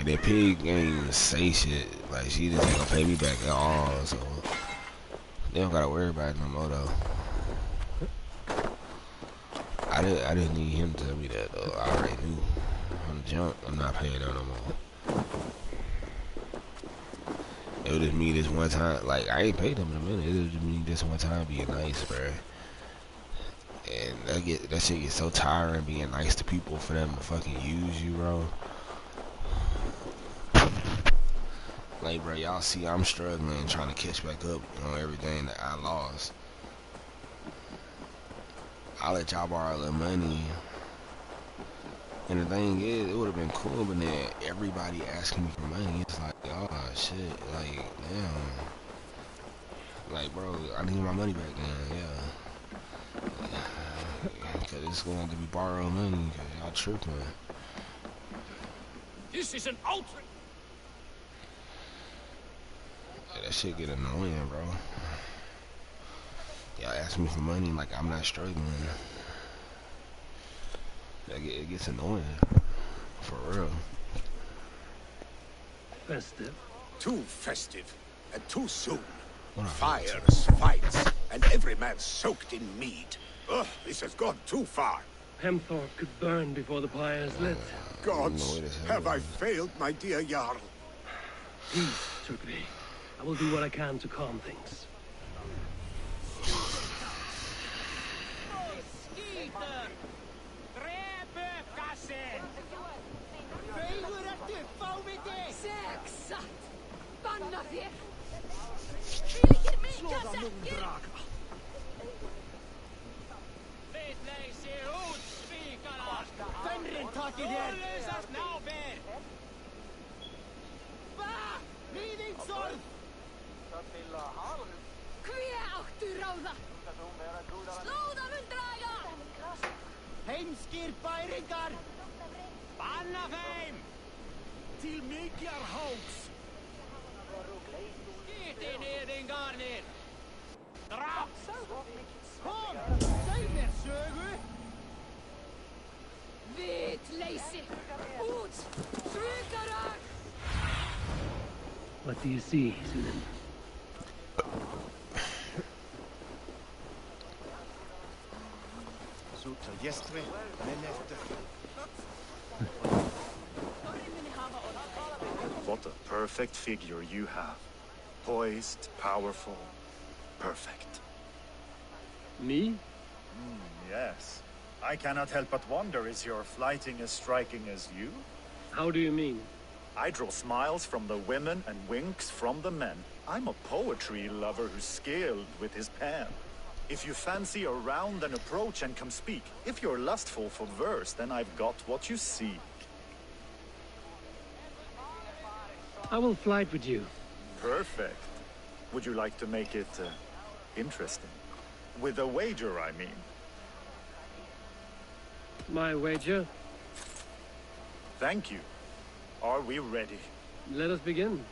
Like that pig ain't even say shit. Like she just ain't gonna pay me back at all. So they don't gotta worry about it no more though. I didn't need him to tell me that though. I already knew from the jump. I'm not paying her no more. It was just me this one time. Like I ain't paid him in a minute. It was just me this one time being nice, bro. And that shit gets so tiring being nice to people for them to fucking use you, bro. Like, bro, y'all see I'm struggling trying to catch back up on everything that I lost. I let y'all borrow a little money. And the thing is, it would have been cool, but then everybody asking me for money. It's like, oh shit, like, damn. Like, bro, I need my money back then, yeah. Cause it's going to be borrowed money, cause y'all tripping. This is an ultra. Yeah, that shit get annoying, bro. Y'all ask me for money like I'm not struggling. It gets annoying. For real. Festive. Too festive and too soon. What Fires, fights, and every man soaked in mead. Ugh, this has gone too far. Hemthorpe could burn before the pyre is lit. Gods, have I failed, my dear Jarl? Peace, Turkey. I will do what I can to calm things. Heimskir bæringar! Banna þeim! Til mikjar hóks! Skiti niðingarnir! Draps! Kom! Segð mér sögu! Vitleysi! Út! Svikarar! What do you see, Sunan? What a perfect figure you have. Poised, powerful, perfect. Me? Yes. I cannot help but wonder, is your flighting as striking as you? How do you mean? I draw smiles from the women and winks from the men. I'm a poetry lover who's skilled with his pen. If you fancy a round and approach and come speak, if you're lustful for verse, then I've got what you seek. I will flight with you. Perfect. Would you like to make it interesting? With a wager, I mean. My wager? Thank you. Are we ready? Let us begin.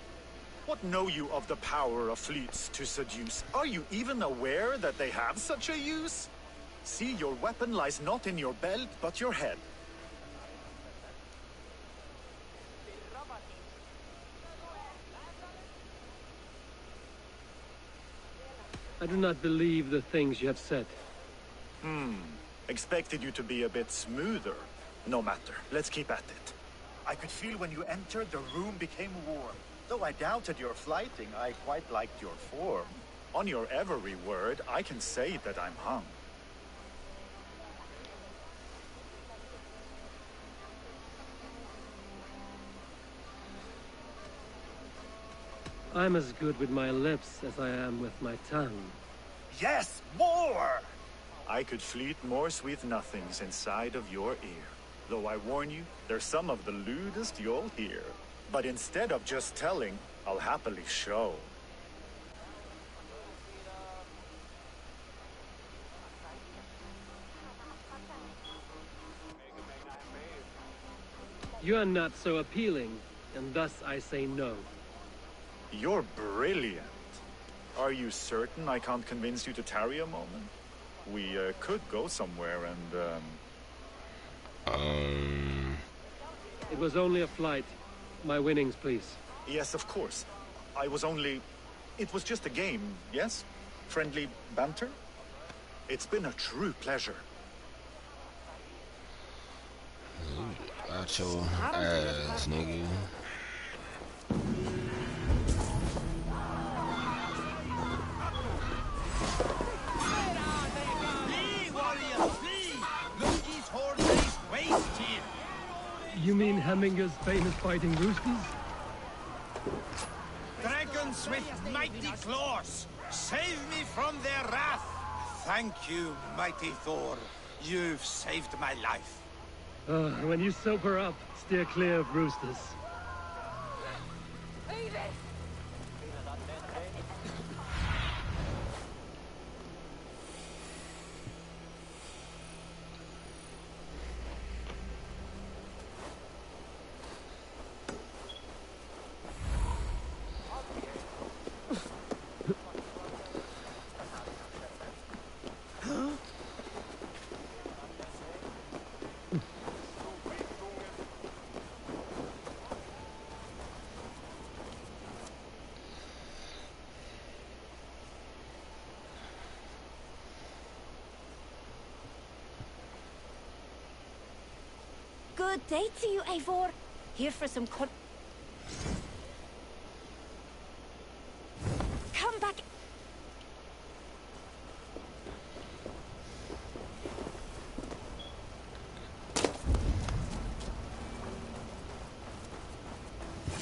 What know you of the power of fleets to seduce? Are you even aware that they have such a use? See, your weapon lies not in your belt, but your head. I do not believe the things you have said. Expected you to be a bit smoother. No matter. Let's keep at it. I could feel when you entered, the room became warm. Though I doubted your flighting, I quite liked your form. On your every word, I can say that I'm hung. I'm as good with my lips as I am with my tongue. Yes, more! I could fleet more sweet nothings inside of your ear. Though I warn you, they're some of the lewdest you'll hear. But instead of just telling, I'll happily show. You are not so appealing, and thus I say no. You're brilliant. Are you certain I can't convince you to tarry a moment? We could go somewhere and, It was only a flight. My winnings, please. Yes, of course. I was only... It was just a game, yes? Friendly banter? It's been a true pleasure. Out your ass, nigga. Flee, warrior, flee! Loki's horn lays waste here. You mean Hemminger's famous fighting roosters? Dragons with mighty claws, save me from their wrath. Thank you, mighty Thor. You've saved my life. When you sober up, steer clear of roosters. Good day to you, Eivor. Here for some Come back.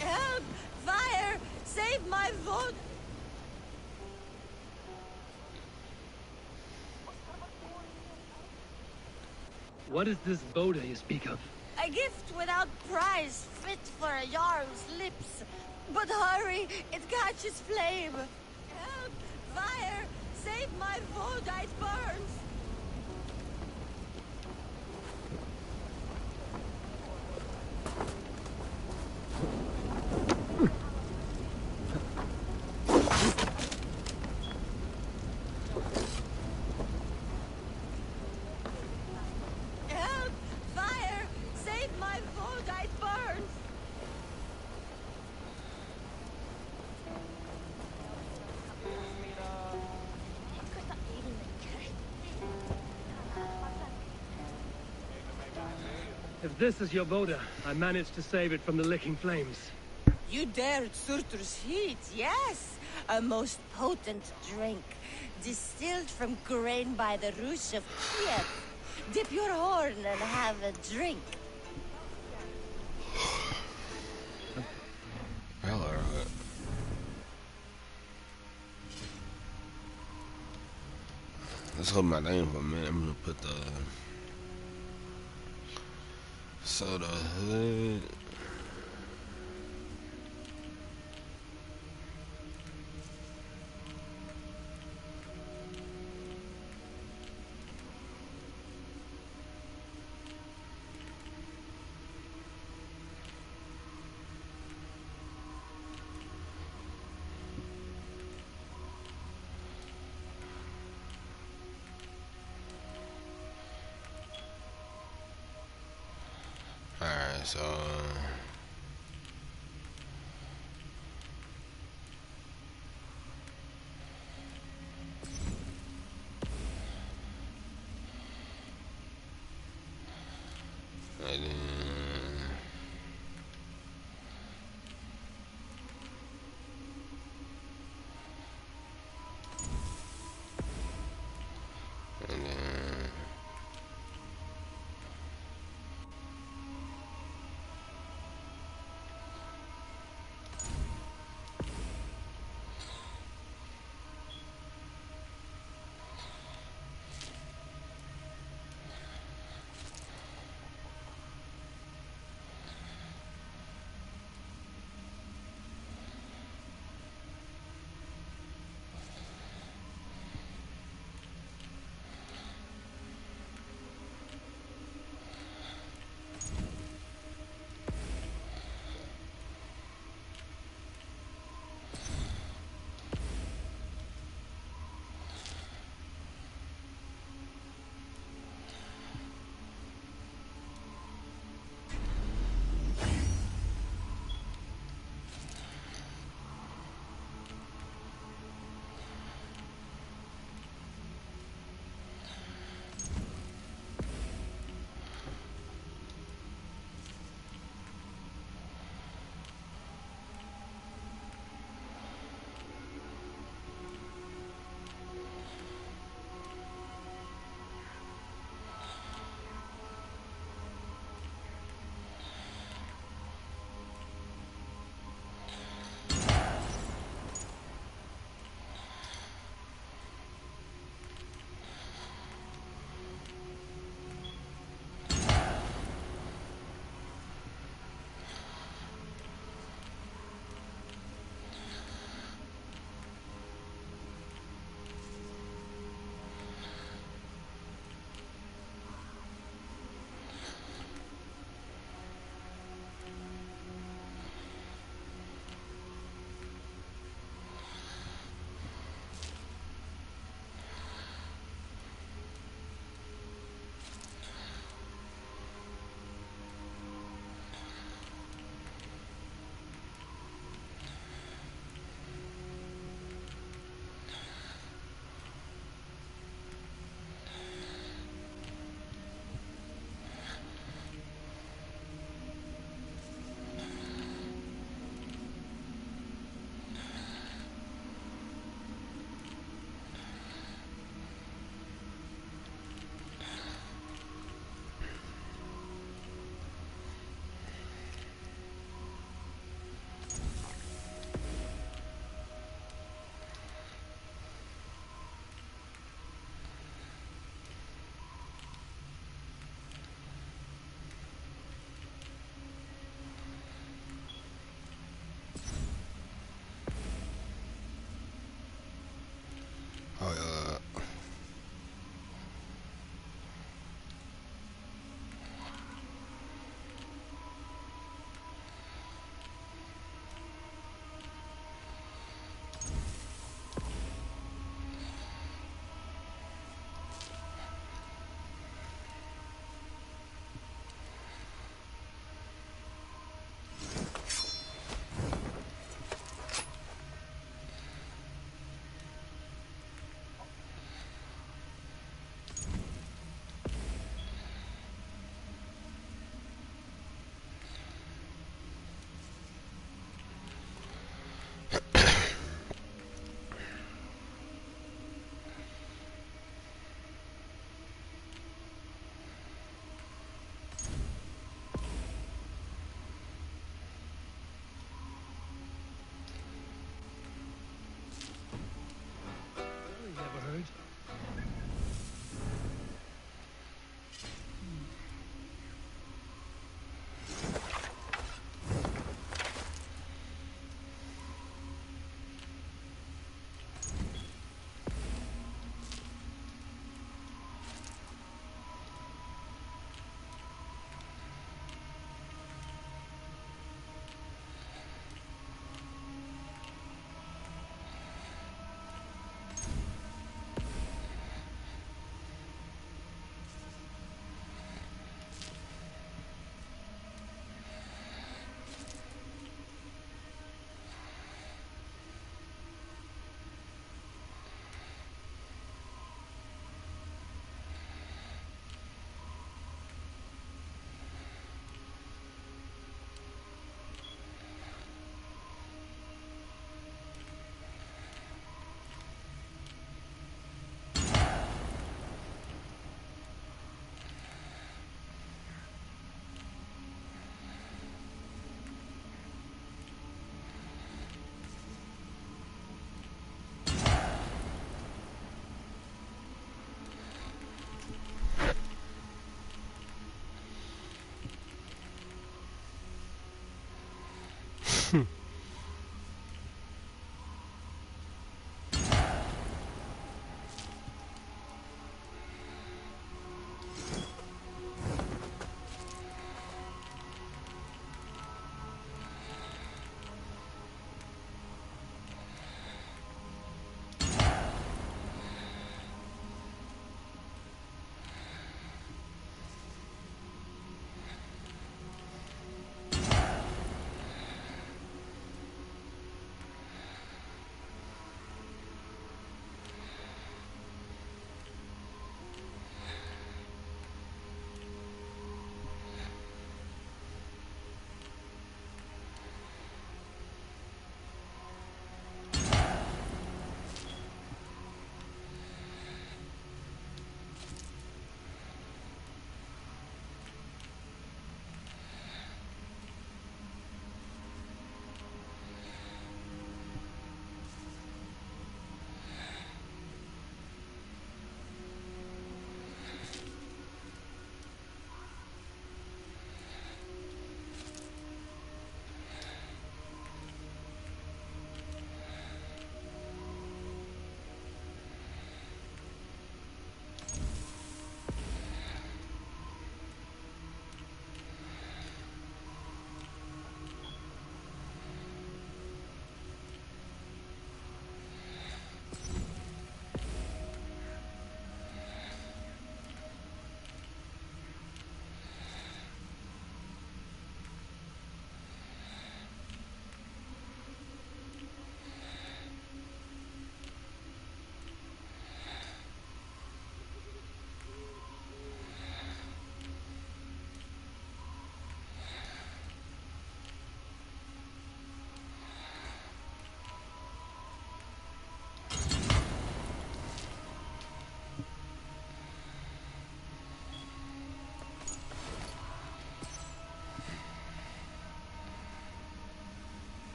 Help! Fire! Save my vote! What is this Boda you speak of? A gift without price, fit for a Jarl's lips. But hurry, it catches flame. Help! Fire! Save my vote, it burns! Help! Fire! Save my vote, it burns! If this is your Boda, I managed to save it from the licking flames. You dared Surtur's heat, yes. A most potent drink. Distilled from grain by the roots of Kiev. Dip your horn and have a drink. Hell, alright. Let's hold my name for a minute. I'm gonna put the soda hood. Alright, so and then and then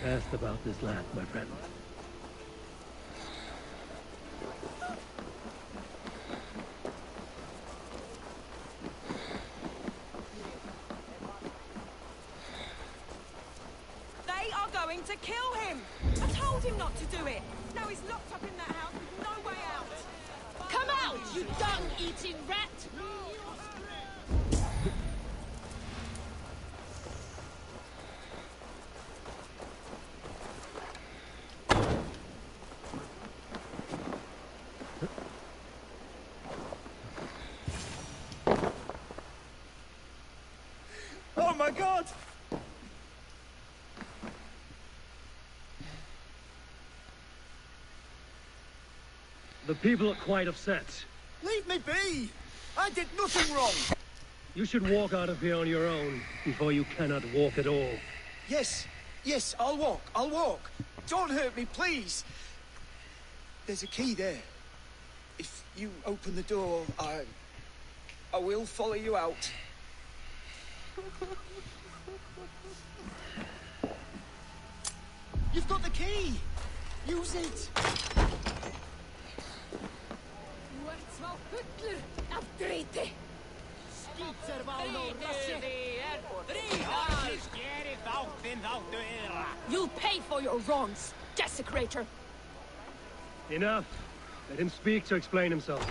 Asked about this lad, my friend. They are going to kill him! I told him not to do it! Now he's locked up in that house with no way out! Come out, you dung-eating rat! Oh my god! The people are quite upset. Leave me be! I did nothing wrong! You should walk out of here on your own before you cannot walk at all. Yes, yes, I'll walk. Don't hurt me, please! There's a key there. If you open the door, I will follow you out. You've got the key! Use it! Små huttler av drite! You'll pay for your wrongs, desecrator! Enough. Let him speak to explain himself.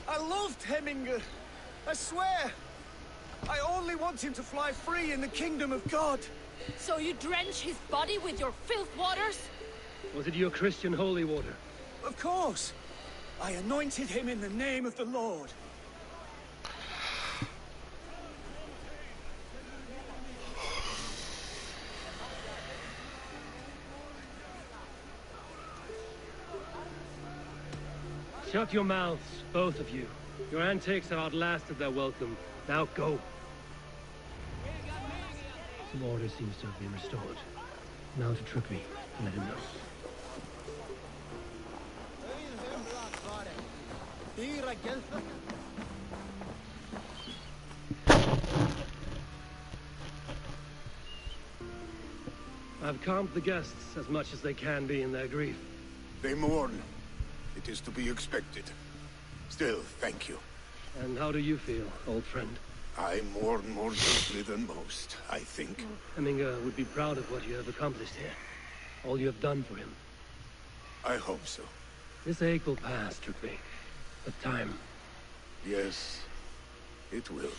I loved Heminger. I swear. I only want him to fly free in the kingdom of God. So you drench his body with your filth waters? Was it your Christian holy water? Of course. I anointed him in the name of the Lord. Shut your mouths, both of you. Your antics have outlasted their welcome. Now go. Some order seems to have been restored. Now to Trippi, and let him know. I've calmed the guests as much as they can be in their grief. They mourn. It is to be expected. Still, thank you. And how do you feel, old friend? I mourn more deeply than most, I think. Heminger would be proud of what you have accomplished here. All you have done for him. I hope so. This ache will pass, Trippi. With time. Yes, it will.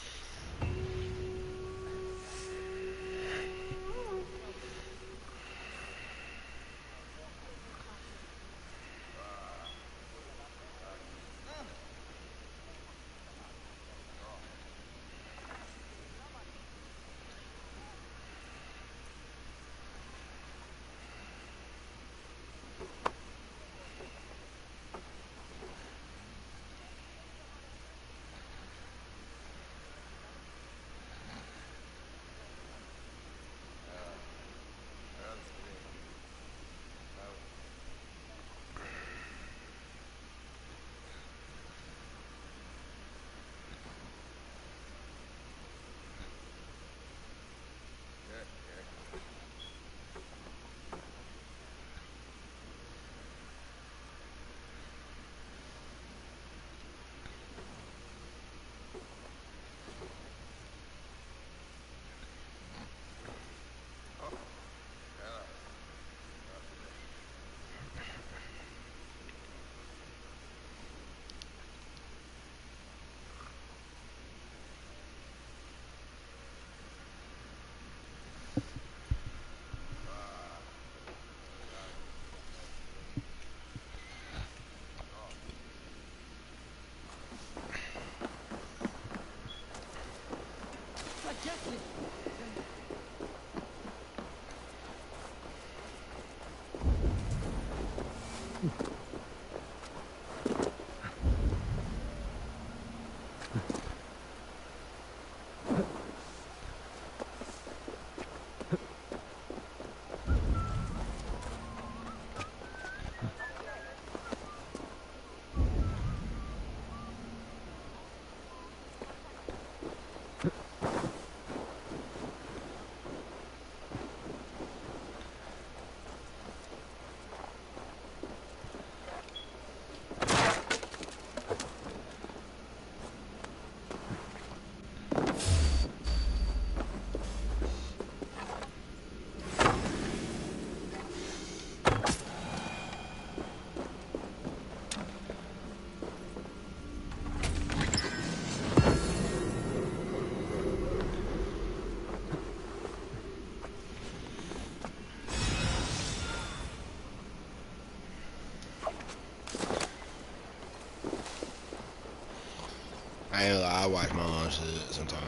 I watch my own shit sometimes.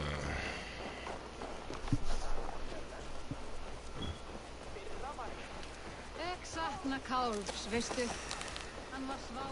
Ek sakna Kálfs, veistu? Hann var svá.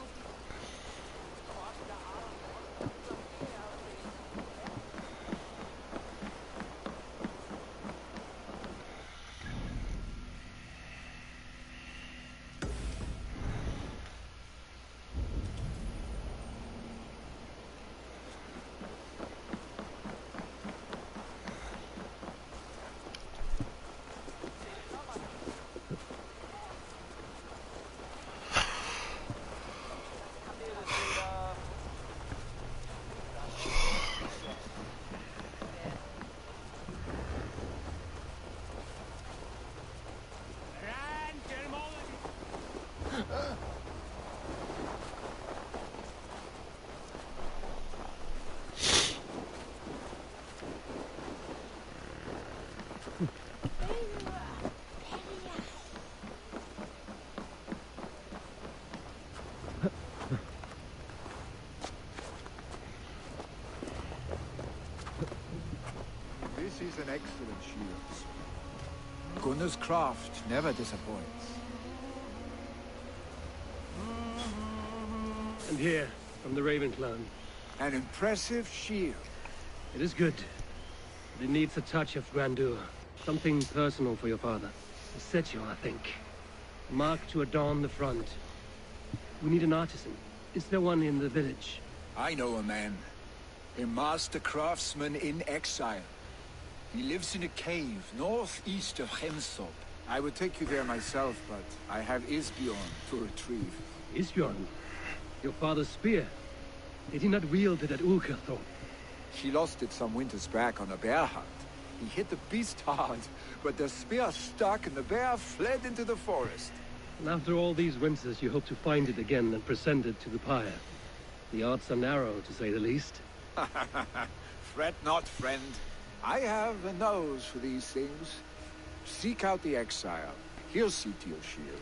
This is an excellent shield. Gunnar's craft never disappoints. And here, from the Raven clan. An impressive shield. It is good. But it needs a touch of grandeur. Something personal for your father. A statue, I think. A mark to adorn the front. We need an artisan. Is there one in the village? I know a man. A master craftsman in exile. He lives in a cave northeast of Hemsop. I would take you there myself, but I have Isbjorn to retrieve. Isbjorn? Your father's spear? Did he not wield it at Ulkerthorpe? He lost it some winters back on a bear hunt. He hit the beast hard, but the spear stuck and the bear fled into the forest. And after all these winters, you hope to find it again and present it to the pyre. The odds are narrow, to say the least. Fret not, friend. I have a nose for these things. Seek out the exile. He'll see to your shield.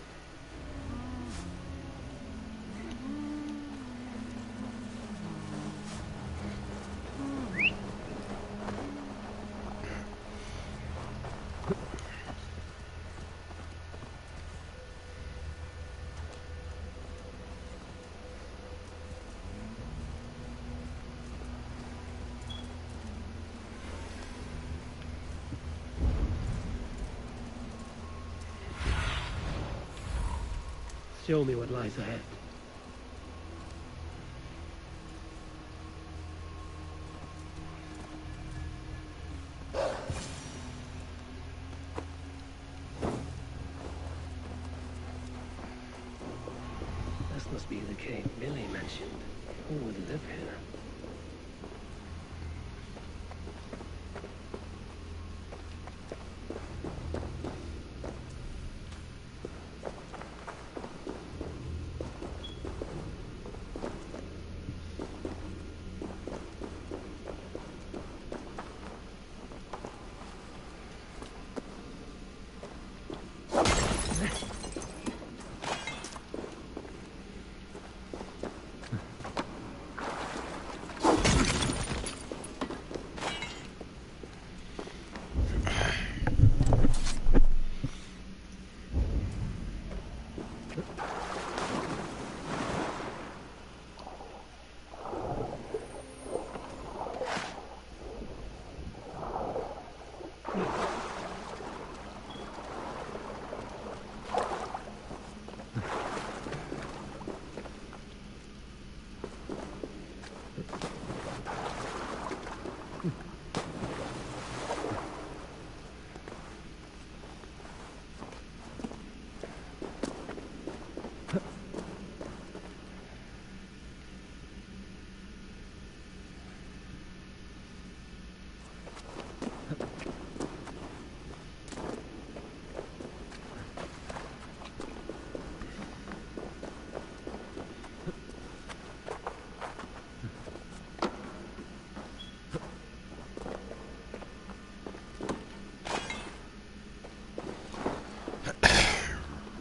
Show me what lies ahead. This must be the cave Billy mentioned. Who would live here?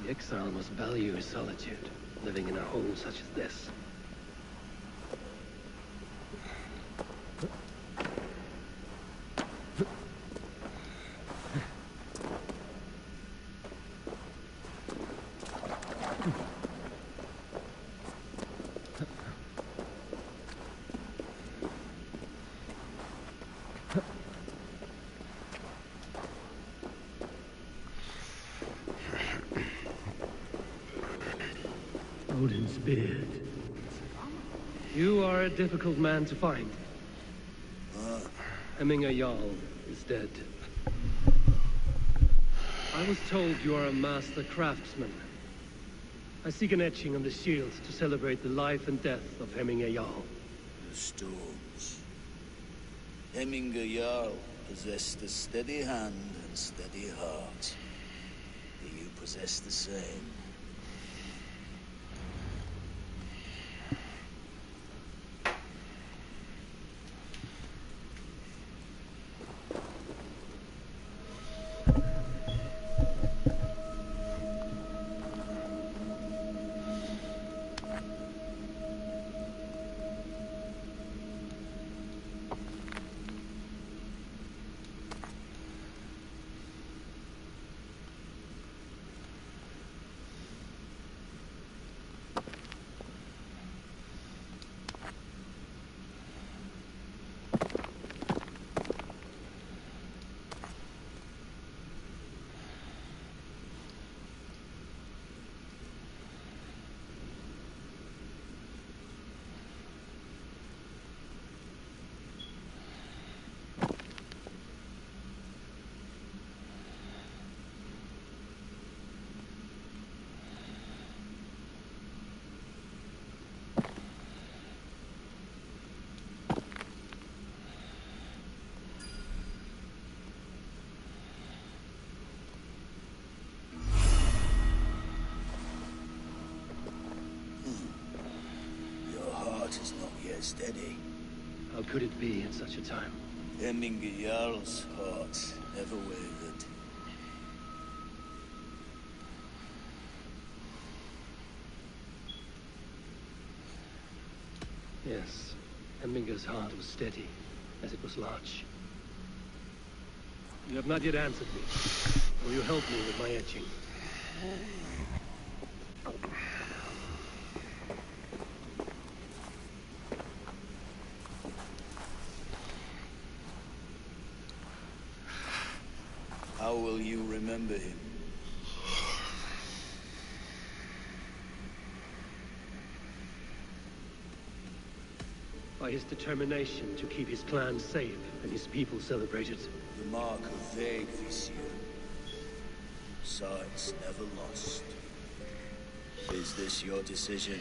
The exile must value his solitude, living in a hole such as this. Odin's beard. You are a difficult man to find. Hemminger Jarl is dead. I was told you are a master craftsman. I seek an etching on the shield to celebrate the life and death of Hemminger Jarl. The stones. Hemminger Jarl possessed a steady hand and steady heart. Do you possess the same? Steady. How could it be at such a time? Hemminger Jarl's heart never wavered. Yes, Hemminger's heart was steady, as it was large. You have not yet answered me. Will you help me with my etching? How will you remember him? By his determination to keep his clan safe and his people celebrated. The mark of vague Visir. Signs never lost. Is this your decision?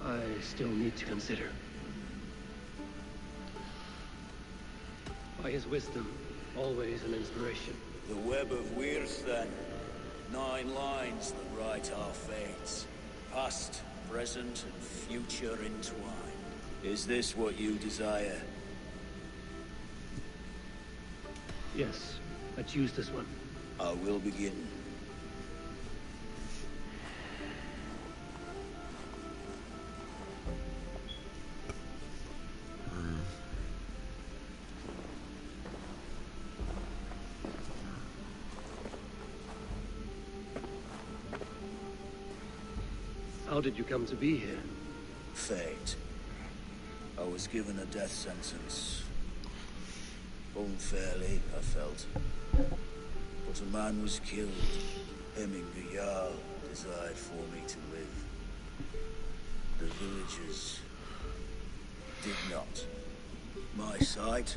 I still need to consider. By his wisdom, always an inspiration. The web of Wirth, then. 9 lines that write our fates. Past, present, and future entwined. Is this what you desire? Yes, I choose this one. I will begin. How did you come to be here? Fate. I was given a death sentence. Unfairly, I felt. But a man was killed. Hemminger Jarl desired for me to live. The villagers did not. My sight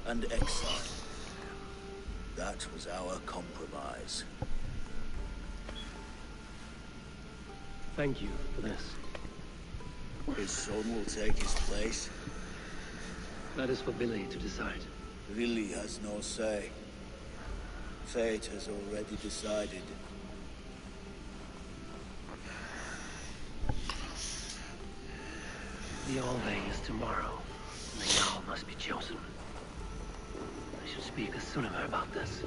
and exile. That was our compromise. Thank you for this. His son will take his place. That is for Billy to decide. Billy has no say. Fate has already decided. The all-day is tomorrow, and the Jarl must be chosen. I should speak with Sunniva about this.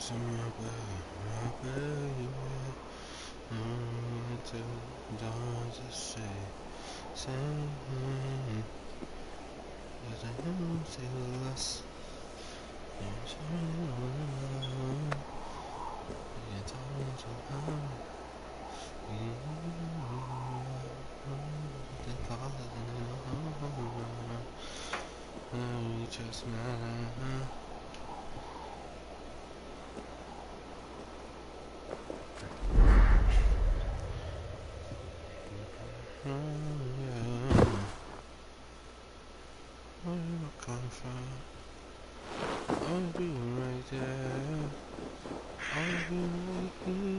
see my baby. To dawn to say, there's a hymn to us. There's a hymn to us. Just where you come from? I'll be right there. I'll be right here.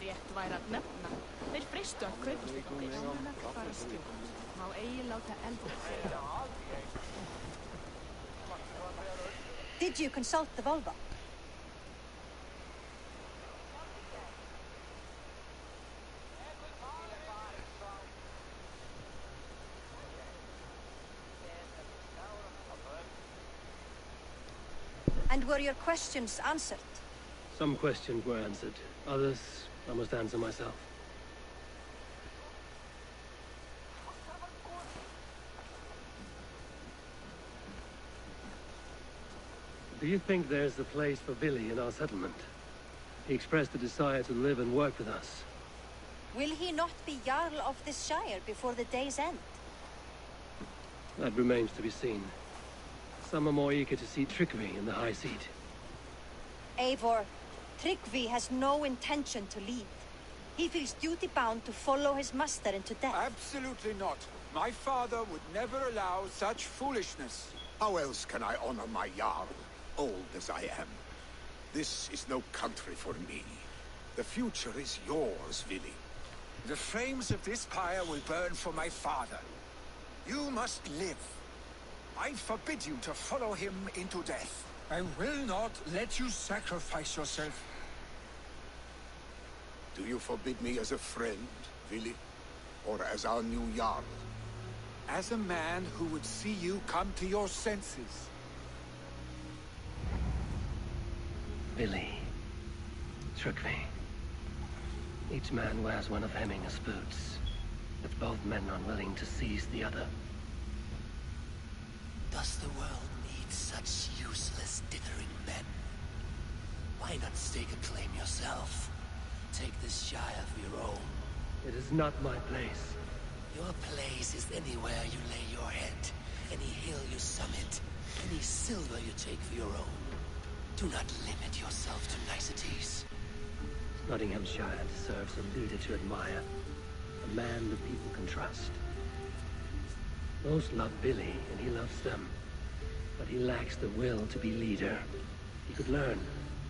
Rétt væri að nefna. Þeir freistu að kaupast ykkur. Ánægt fara stjórn. Má eigi láta elda sig. Did you consult the Volva? And were your questions answered? Some questions were answered. Others, I must answer myself. Do you think there's a place for Billy in our settlement? He expressed a desire to live and work with us. Will he not be Jarl of this shire before the day's end? That remains to be seen. Some are more eager to see trickery in the high seat. Eivor, Tryggvi has no intention to lead. He feels duty-bound to follow his master into death. Absolutely not. My father would never allow such foolishness. How else can I honor my Jarl, old as I am? This is no country for me. The future is yours, Vili. The flames of this pyre will burn for my father. You must live. I forbid you to follow him into death. I will not let you sacrifice yourself. Do you forbid me as a friend, Vili? Or as our new Jarl? As a man who would see you come to your senses. Billy. Tryggvi. Each man wears one of Hemminger's boots. With both men unwilling to seize the other. Does the world need such useless dithering men? Why not stake a claim yourself? Take this shire for your own. It is not my place. Your place is anywhere you lay your head, any hill you summit, any silver you take for your own. Do not limit yourself to niceties. Nottinghamshire deserves a leader to admire. A man the people can trust. Most love Billy, and he loves them. But he lacks the will to be leader. He could learn,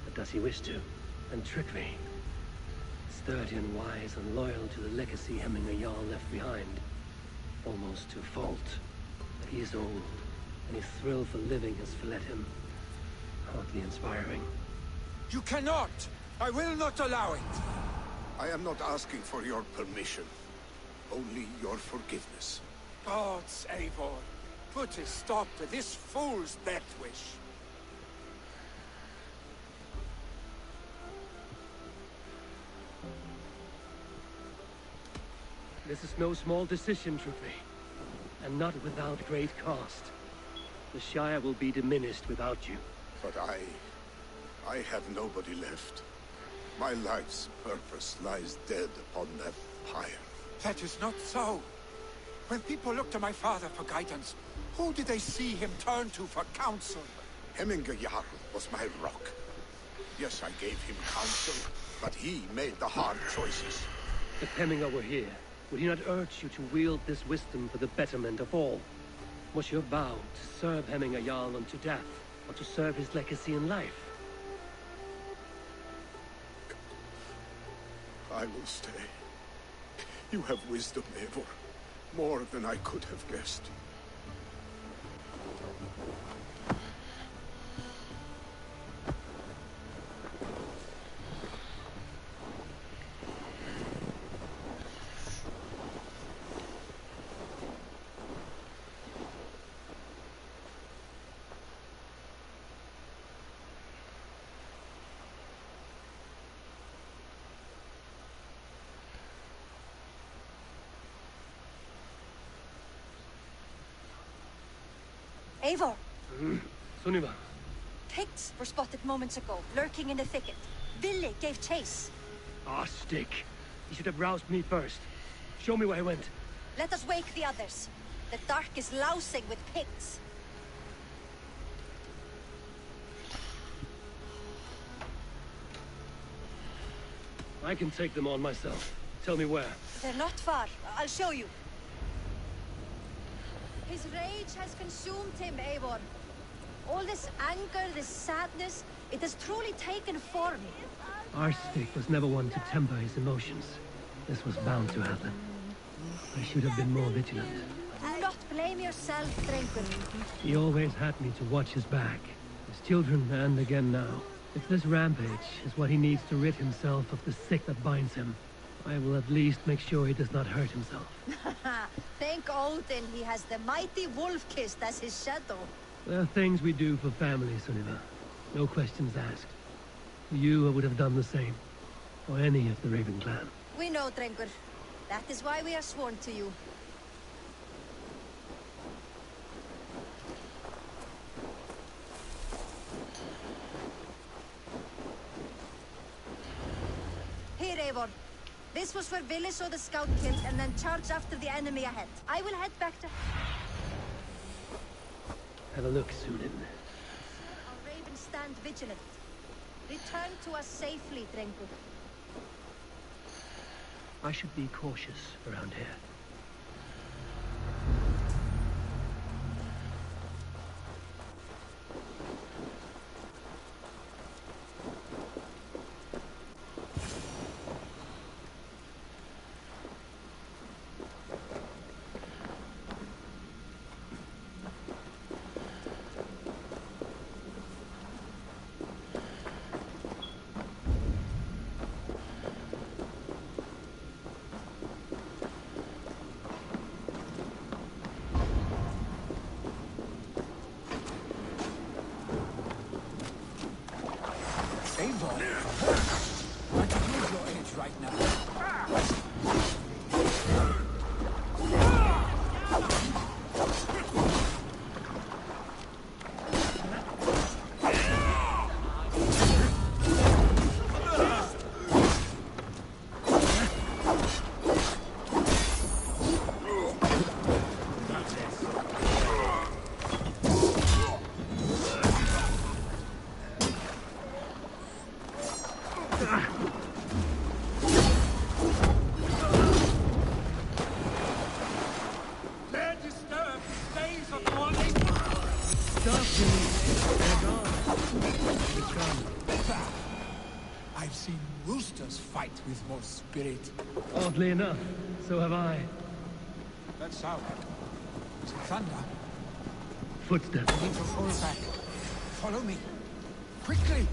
but does he wish to? And Tryggvi. Sturdy and wise and loyal to the legacy Hemminger Jarl left behind. Almost to a fault. But he is old, and his thrill for living has fled him. Hardly inspiring. You cannot! I will not allow it! I am not asking for your permission. Only your forgiveness. Gods, Eivor, put a stop to this fool's death wish. This is no small decision, Tryggvi. And not without great cost. The Shire will be diminished without you. But I have nobody left. My life's purpose lies dead upon that pyre. That is not so. When people look to my father for guidance, who did they see him turn to for counsel? Hemminger Jarl was my rock. Yes, I gave him counsel, but he made the hard choices. If Hemminger were here, would he not urge you to wield this wisdom for the betterment of all? Was your vow to serve Hemminger Jarl unto death, or to serve his legacy in life? I will stay. You have wisdom, Eivor. More than I could have guessed. Eivor! Sunniva. Picts were spotted moments ago, lurking in the thicket. Ville gave chase. Ah, stick. He should have roused me first. Show me where he went. Let us wake the others. The dark is lousing with Picts. I can take them on myself. Tell me where. They're not far. I'll show you. His rage has consumed him, Eivor. All this anger, this sadness, it has truly taken form. Arstic was never one to temper his emotions. This was bound to happen. I should have been more vigilant. Do not blame yourself, Drengur. He always had me to watch his back. His children, and again now. If this rampage is what he needs to rid himself of the sick that binds him, I will at least make sure he does not hurt himself. Thank Odin he has the mighty Wolf-Kissed as his shadow. There are things we do for family, Sunniva. No questions asked. You would have done the same. Or any of the Raven clan. We know, Drengur. That is why we are sworn to you. Here, Eivor. This was where Ville saw the scout killed and then charged after the enemy ahead. I will head back to... Have a look, Sunin. Our Ravens stand vigilant. Return to us safely, Drengur. I should be cautious around here. I could use your aid right now. I've seen roosters fight with more spirit. Oddly enough, so have I. That sound. Is it thunder? Footsteps. I need to fall back. Follow me. Quickly!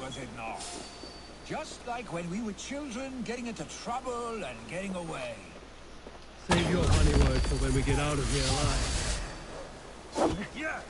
was it not? Just like when we were children, getting into trouble and getting away. Save your honey words for when we get out of here alive. Yeah!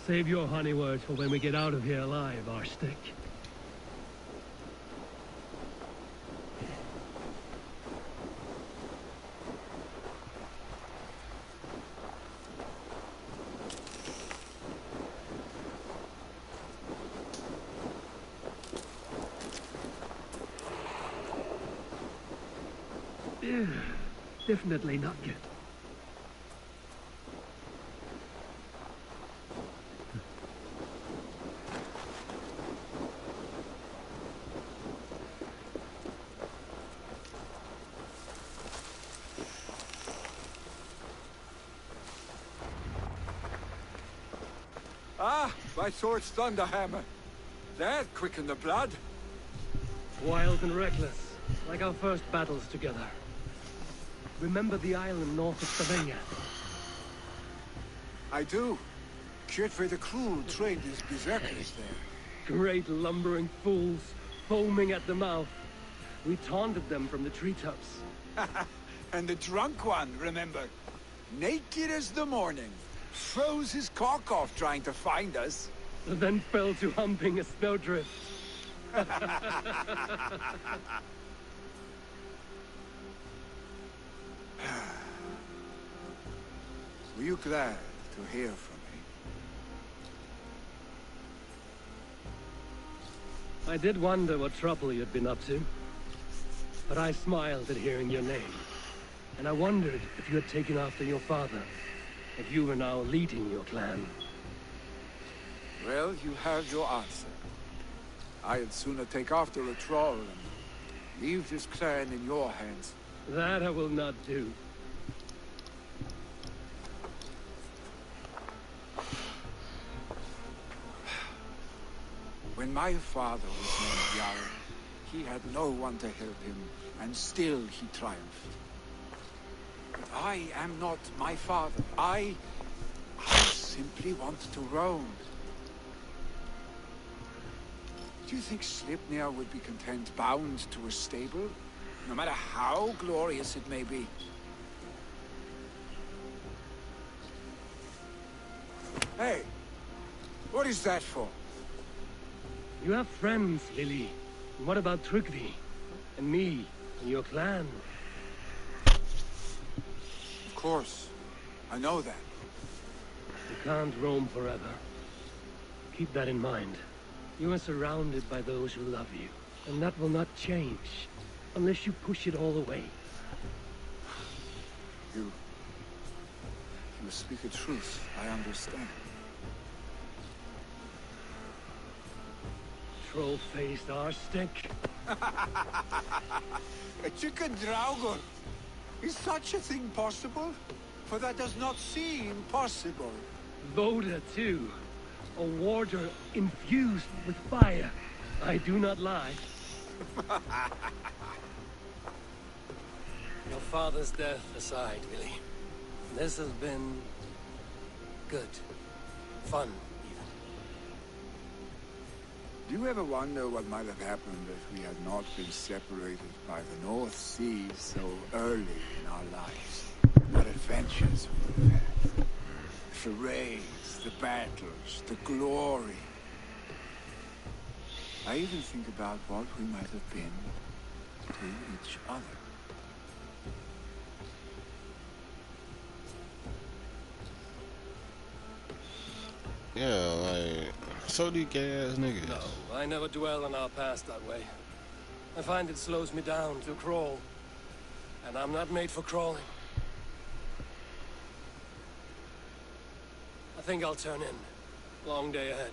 Save your honey words for when we get out of here alive, Arstick. Definitely not good. Ah, my sword's thunderhammer. That quickened the blood. Wild and reckless, like our first battles together. Remember the island north of Stavanger? I do. Kjotve the Cruel trained his berserkers there. Great lumbering fools, foaming at the mouth. We taunted them from the treetops. And the drunk one, remember? Naked as the morning. Froze his cock off trying to find us. Then fell to humping a snowdrift. Were you glad to hear from me? I did wonder what trouble you'd been up to. But I smiled at hearing your name. And I wondered if you had taken after your father. If you were now leading your clan. Well, you have your answer. I'd sooner take after a troll and leave this clan in your hands. That I will not do. When my father was named Jarl, he had no one to help him, and still he triumphed. But I am not my father. I simply want to roam. Do you think Sleipnir would be content bound to a stable, no matter how glorious it may be? Hey, what is that for? You have friends, Lily. And what about Tryggvi? And me? And your clan? Of course. I know that. You can't roam forever. Keep that in mind. You are surrounded by those who love you. And that will not change. Unless you push it all away. You speak the truth. I understand. Troll-faced Arstick. A chicken Draugr. Is such a thing possible? For that does not seem possible. Voda, too. A warder infused with fire. I do not lie. Your father's death aside, Willie. This has been... good. Fun, even. Do you ever wonder what might have happened if we had not been separated by the North Sea so early in our lives? What adventures we would have had. The forays, the battles, the glory. I even think about what we might have been to each other. Yeah, like, so these gay ass niggas. No, I never dwell on our past that way. I find it slows me down to crawl. And I'm not made for crawling. I think I'll turn in. Long day ahead.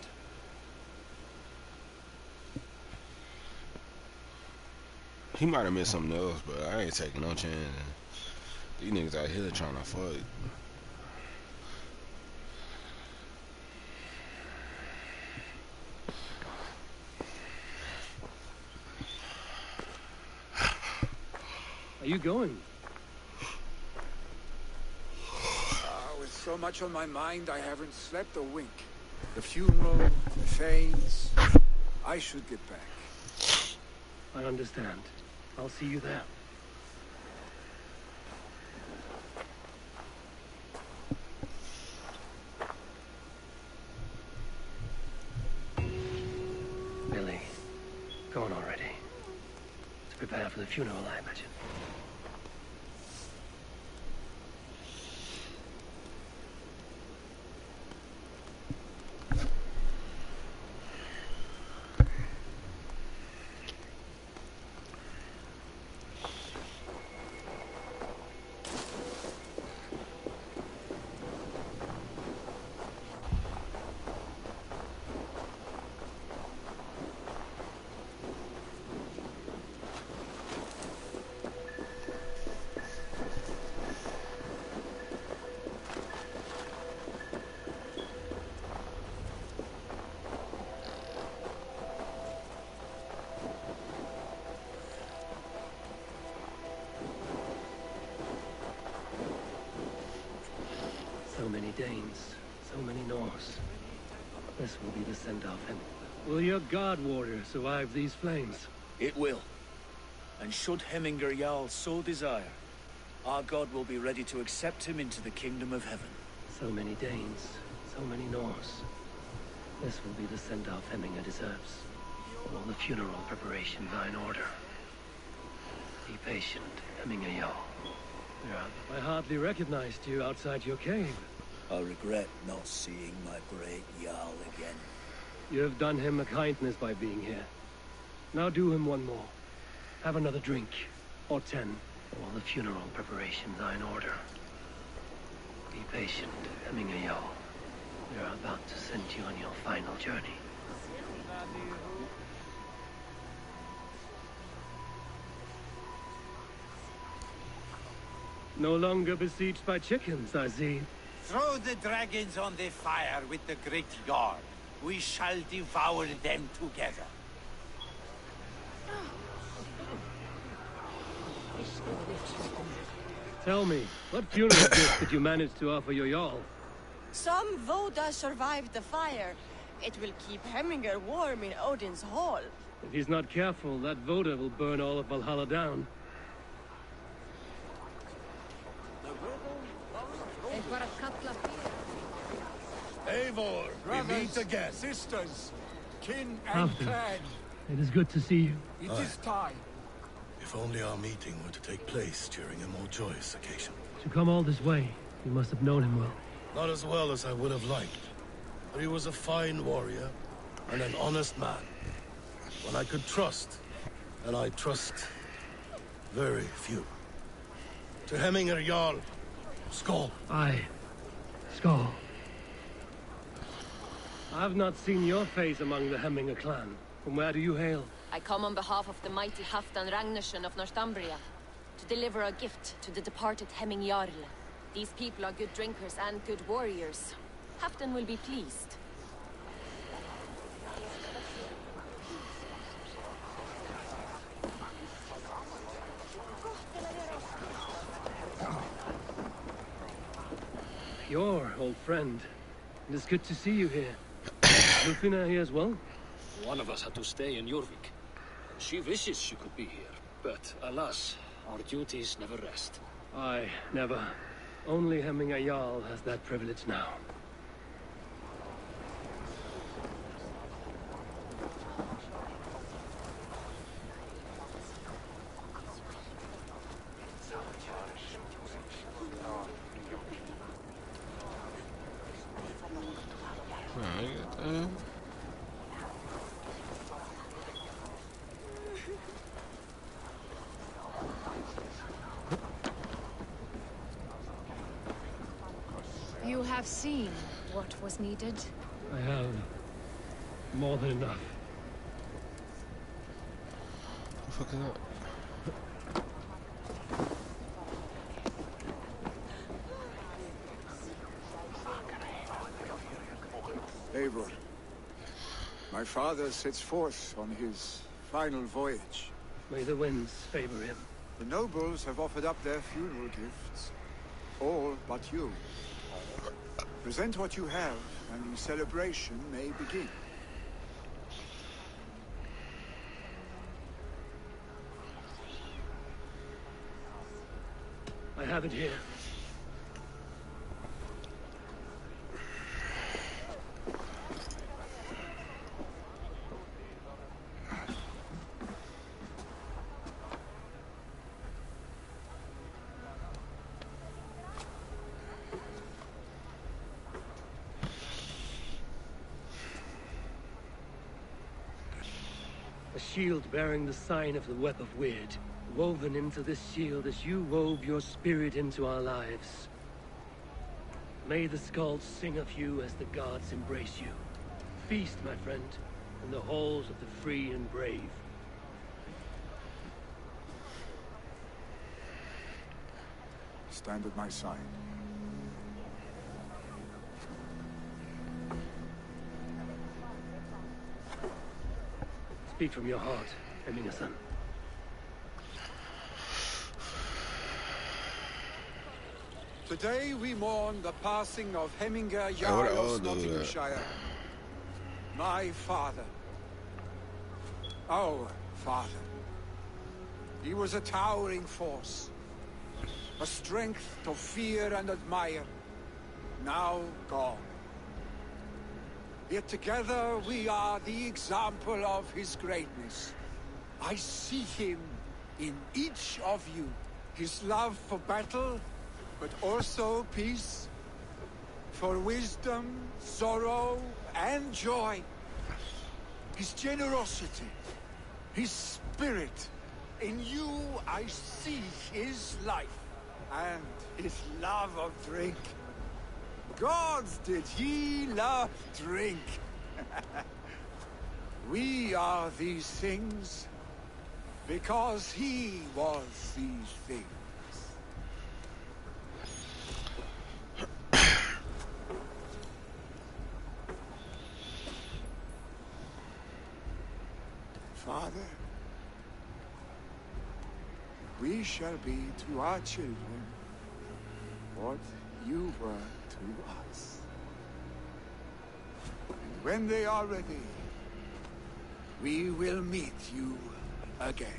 He might have missed something else, but I ain't taking no chance. These niggas out here trying to fight. Are you going? With so much on my mind, I haven't slept a wink. The funeral, the Thanes. I should get back. I understand. I'll see you there. Billy, go on already. To prepare for the funeral, I imagine. So many Danes, so many Norse. This will be the send-off, and will your guard warrior survive these flames? It will. And should Hemminger Jarl so desire, our god will be ready to accept him into the kingdom of heaven. So many Danes, so many Norse. This will be the send-off Hemminger deserves. All the funeral preparations are in order. Be patient, Hemminger Jarl. I hardly recognized you outside your cave. I regret not seeing my great Jarl again. You have done him a kindness by being here. Now do him one more. Have another drink. Or 10. All the funeral preparations are in order. Be patient, Hemminger Jarl. We are about to send you on your final journey. No longer besieged by chickens, I see. Throw the dragons on the fire with the great Jarl. We shall devour them together. Tell me, what funeral gift did you manage to offer your Jarl? Some Voda survived the fire. It will keep Hemminger warm in Odin's hall. If he's not careful, that Voda will burn all of Valhalla down. Eivor, we meet again. Sisters, kin and clan. It is good to see you. It is time. If only our meeting were to take place during a more joyous occasion. To come all this way, you must have known him well. Not as well as I would have liked, but he was a fine warrior and an honest man. One I could trust, and I trust very few. To Hemminger Jarl, Skål. Aye. Skål. I've not seen your face among the Hemminger clan. From where do you hail? I come on behalf of the mighty Halfdan Ragnarsson of Northumbria to deliver a gift to the departed Hemming Jarl. These people are good drinkers and good warriors. Halfdan will be pleased. Your old friend. It is good to see you here. Lufina here as well? One of us had to stay in Jorvik. She wishes she could be here, but alas, our duties never rest. Aye, never. Only Hemminger Jarl has that privilege now. have seen what was needed. I have more than enough. What the fuck is that? Eivor, my father sets forth on his final voyage. May the winds favor him. The nobles have offered up their funeral gifts. All but you. Present what you have, and the celebration may begin. I have it here. A shield bearing the sign of the Web of Weird, woven into this shield as you wove your spirit into our lives. May the skulls sing of you as the gods embrace you. Feast, my friend, in the halls of the free and brave. Stand at my side. Speak from your heart, Eminasan. Today we mourn the passing of Hemminger Jarl of Nottinghamshire. My father. Our father. He was a towering force. A strength to fear and admire. Now gone. Yet together we are the example of his greatness. I see him in each of you. His love for battle, but also peace. For wisdom, sorrow, and joy. His generosity, his spirit. In you I see his life, and his love of drink. Gods, did he love drink? We are these things because he was these things. Father, we shall be to our children what you were to us. And when they are ready, we will meet you again.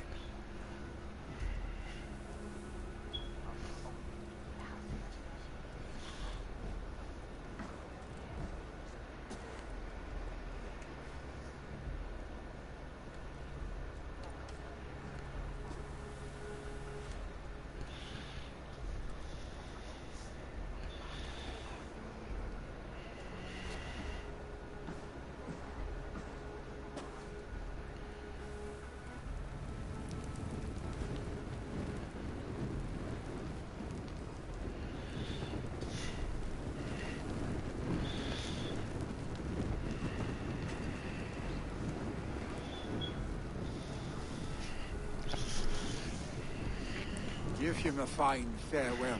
Give him a fine farewell.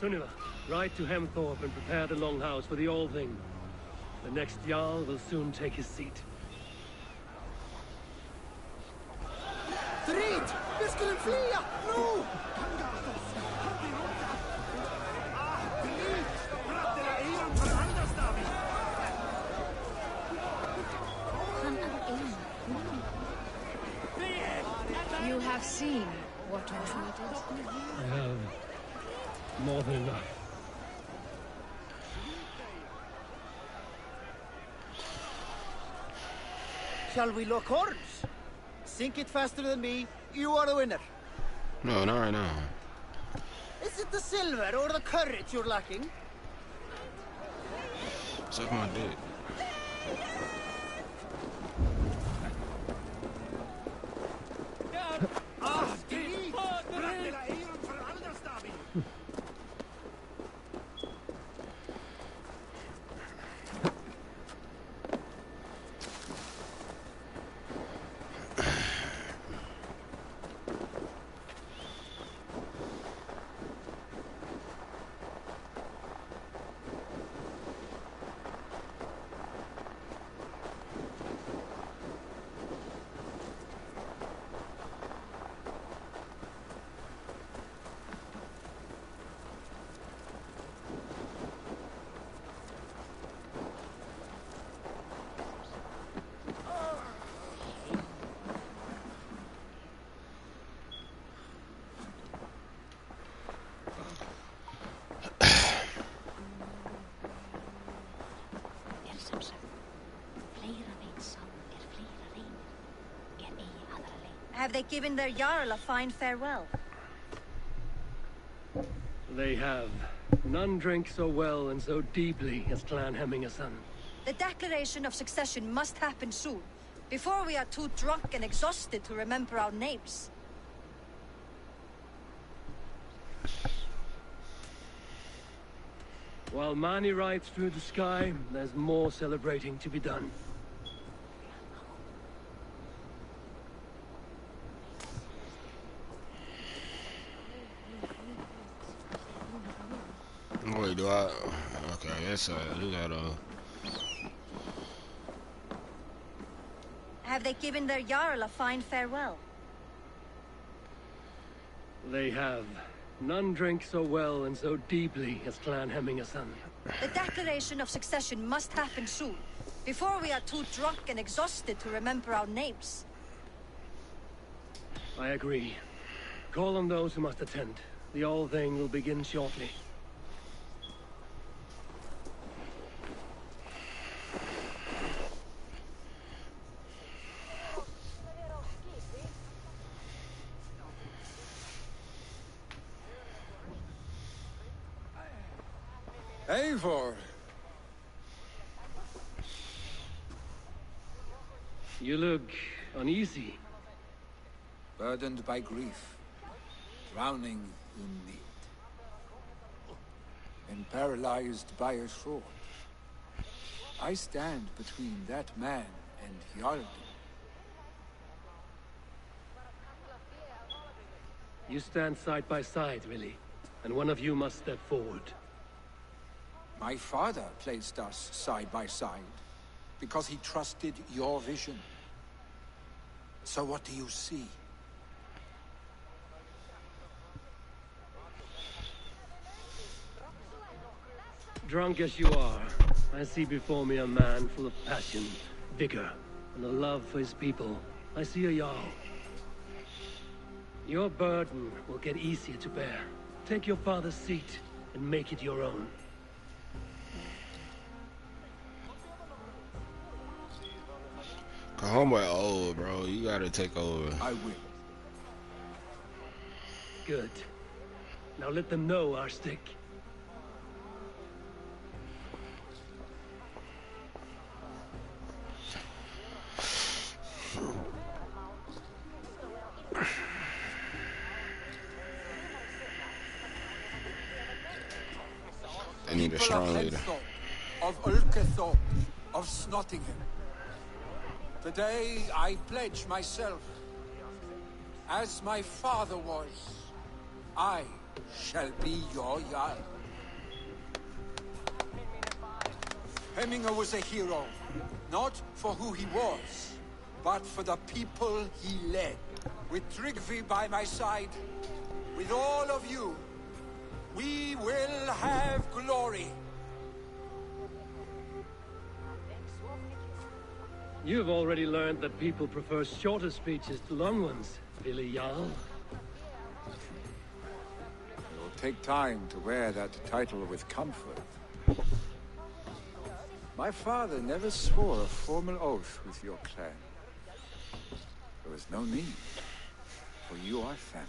Sunniva, ride to Hemthorpe and prepare the Longhouse for the All-Thing. The next Jarl will soon take his seat. Drid! Vi skulle fly! Nu! You have seen what was needed. I have more than enough. Shall we lock horns? Sink it faster than me. You are the winner. No, not right now. Is it the silver or the courage you're lacking? Suck my dick. Have they given their Jarl a fine farewell? They have. None drink so well and so deeply as Clan Hemmingason. The declaration of succession must happen soon, before we are too drunk and exhausted to remember our names. While Mani rides through the sky, there's more celebrating to be done. Wait, do I? Okay, that's we gotta. Have they given their Jarl a fine farewell? They have. None drink so well and so deeply as Clan Hemmingason. The declaration of succession must happen soon, before we are too drunk and exhausted to remember our names. I agree. Call on those who must attend. The All Thing will begin shortly. Eivor! You look uneasy. Burdened by grief, drowning in need, and paralyzed by a sword. I stand between that man and Jarl. You stand side by side, really, and one of you must step forward. My father placed us side by side because he trusted your vision. So what do you see? Drunk as you are, I see before me a man full of passion, vigor, and a love for his people. I see a Jarl. Your burden will get easier to bear. Take your father's seat and make it your own. Homeboy old, bro. You gotta take over. I will. Good. Now let them know our stick. They need a strong leader. Of Ulkethorpe, of Snottingham. Today I pledge myself. As my father was, I shall be your Jarl. Hemminger was a hero, not for who he was, but for the people he led. With Tryggvi by my side, with all of you, we will have glory. You've already learned that people prefer shorter speeches to long ones, Billy Jarl. It will take time to wear that title with comfort. My father never swore a formal oath with your clan. There was no need, for you are family.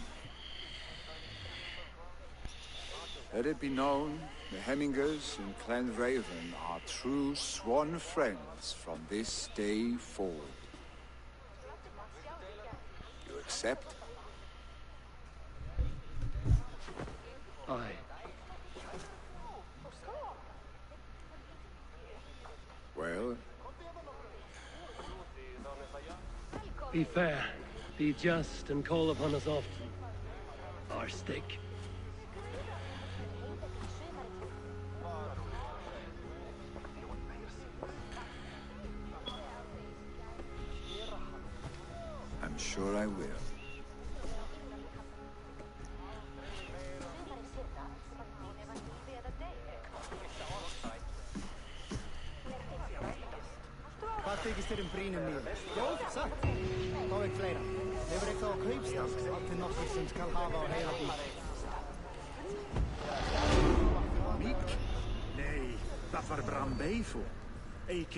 Let it be known, the Hemmingers in Clan Raven are true sworn friends from this day forward. You accept? Aye. Well? Be fair, be just, and call upon us often. Our stake. I'm sure I will. Hvað þykist þér brínum nýjum? Jól, satt? Fá ekki fleira. Hefur eitthvað á kaupstans, allt til nokkur sem skal hafa á heila bíl. Mick? Nee, dat var Brambevo. Ik...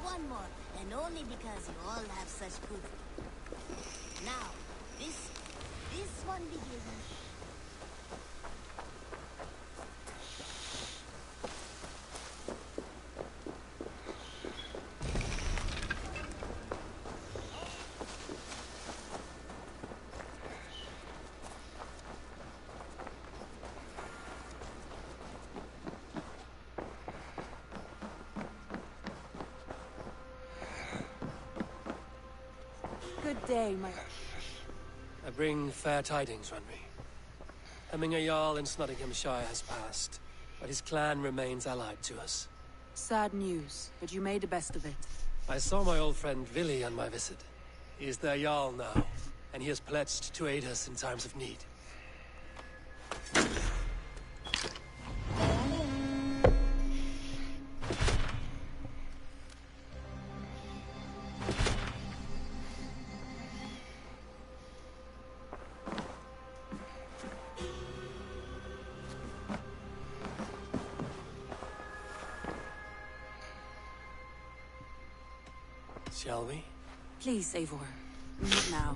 One more, and only because you all have such good... Now, this one begins. Good day, my... I bring fair tidings, Renry. Hemminger Jarl in Nottinghamshire has passed, but his clan remains allied to us. Sad news, but you made the best of it. I saw my old friend Vili on my visit. He is their Jarl now, and he has pledged to aid us in times of need. Shall we? Please, Eivor. Not now.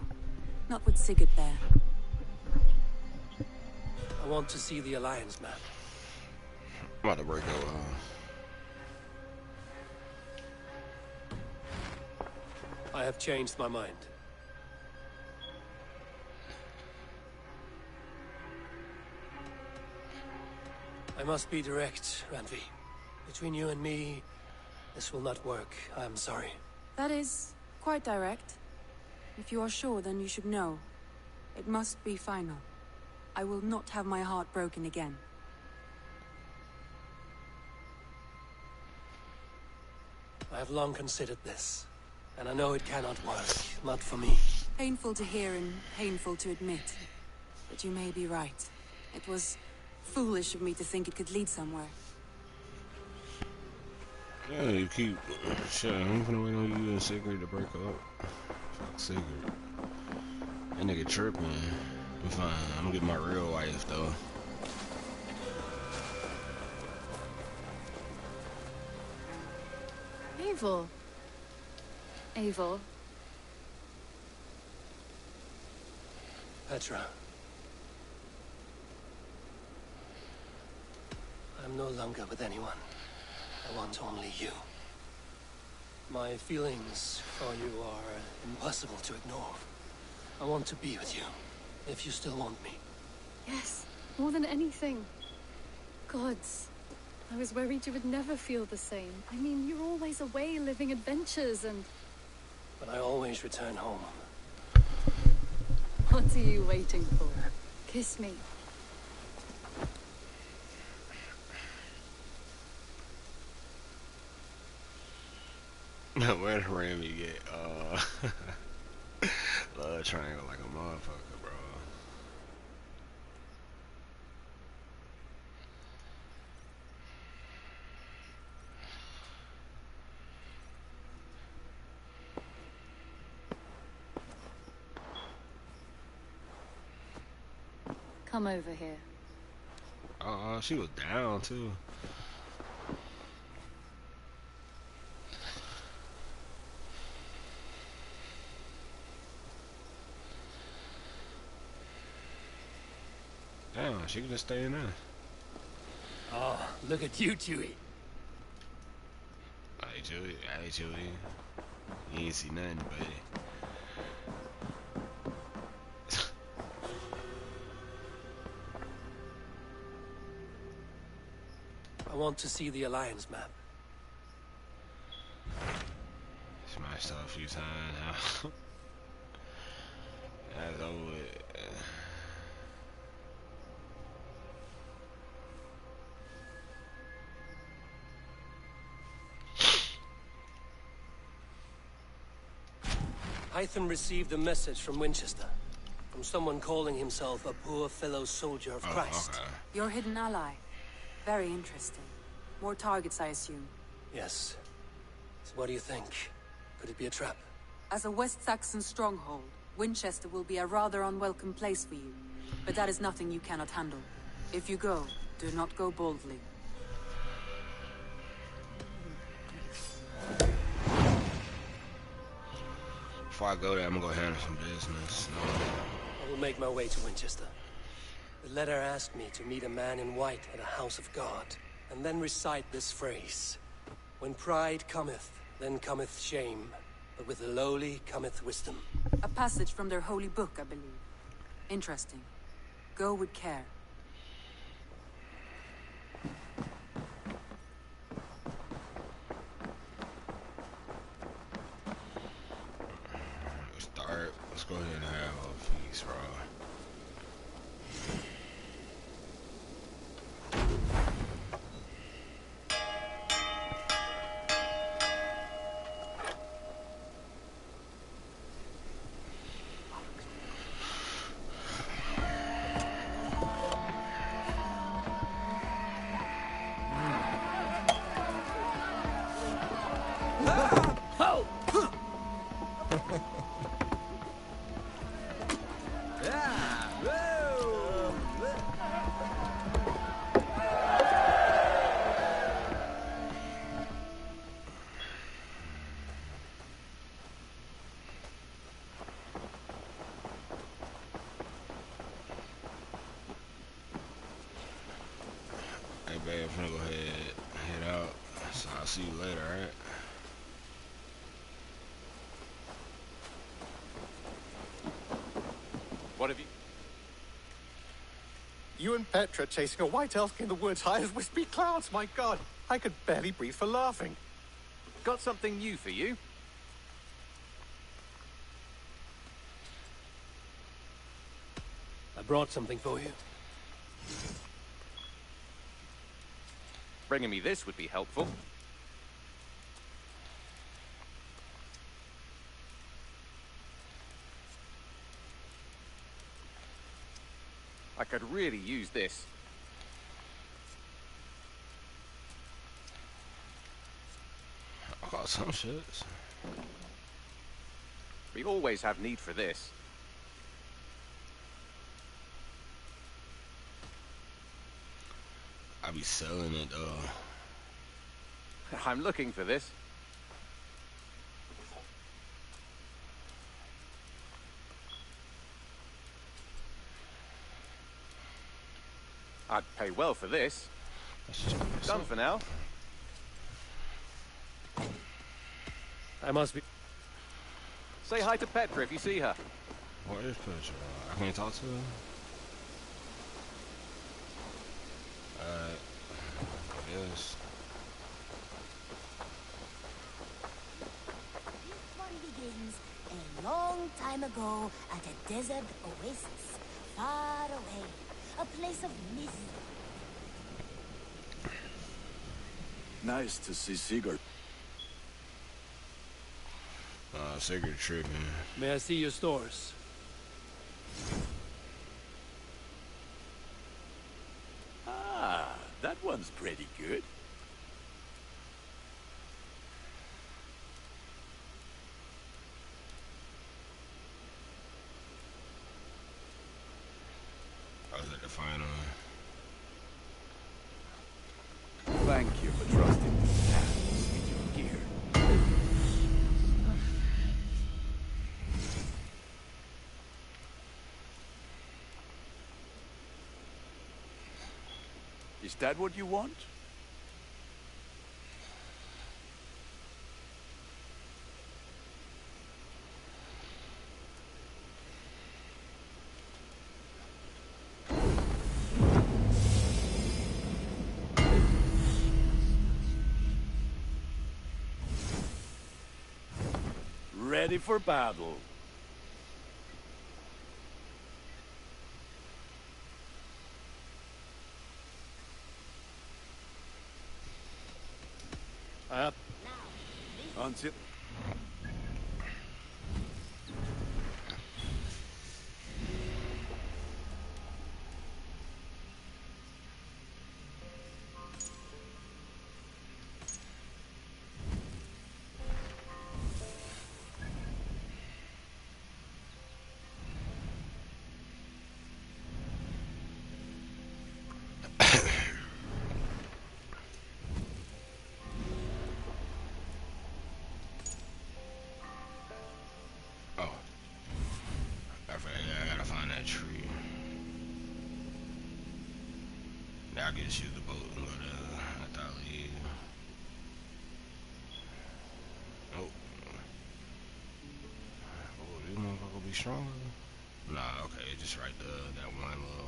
Not with Sigurd there. I want to see the Alliance map. I'm about to break out. I have changed my mind. I must be direct, Randvi. Between you and me, this will not work. I'm sorry. That is quite direct. If you are sure, then you should know. It must be final. I will not have my heart broken again. I have long considered this, and I know it cannot work. Not for me. Painful to hear and painful to admit. But you may be right. It was foolish of me to think it could lead somewhere. Yeah, you keep... Shit, I'm gonna wait on you and Sigurd to break up. Fuck Sigurd. That nigga tripping. I'm fine. I'm gonna get my real wife, though. Eivor. Eivor. Petra. I'm no longer with anyone. I want only you. My feelings for you are impossible to ignore. I want to be with you, if you still want me. Yes, more than anything. Gods, I was worried you would never feel the same. I mean, you're always away living adventures and... But I always return home. What are you waiting for? Kiss me. Where did Rami get love triangle like a motherfucker, bro? Come over here. She was down too. Damn, she could just stay in there. Oh, look at you, Chewie. Hey, Chewie. Hey, Chewie. You ain't see nothing, buddy. I want to see the Alliance map. Smashed up a few times. That's over with. Hytham received a message from Winchester. From someone calling himself a poor fellow soldier of Christ. Okay. Your hidden ally. Very interesting. More targets, I assume. Yes. So what do you think? Could it be a trap? As a West Saxon stronghold, Winchester will be a rather unwelcome place for you. But that is nothing you cannot handle. If you go, do not go boldly. Before I go there, I'm gonna go handle some business. I will make my way to Winchester. The letter asked me to meet a man in white at a house of God, and then recite this phrase. When pride cometh, then cometh shame, but with the lowly cometh wisdom. A passage from their holy book, I believe. Interesting. Go with care. Let's go ahead and have a feast, bro. finna go ahead, head out. So I'll see you later, alright? What have you... You and Petra chasing a white elf in the woods high as wispy clouds, my god! I could barely breathe for laughing. Got something new for you? I brought something for you. Bringing me this would be helpful. I could really use this. I got some shirts. We always have need for this. I be selling it though. I'm looking for this. I'd pay well for this. Done for now. I must be... Say hi to Petra if you see her. Where is Petra? I can't talk to her? Alright. Yes. This one begins a long time ago at a desert oasis, far away, a place of mist. Nice to see Sigurd. Sigurd tripping. May I see your stores? Ah, that one's pretty good. I was at the final. Thank you for trusting me with your gear. Is that what you want? Ready for battle. Until... I gotta find that tree. Now I can just use the boat and go to Italy. Oh. Oh, this motherfucker will be stronger. Nah, okay, just right there, that one little.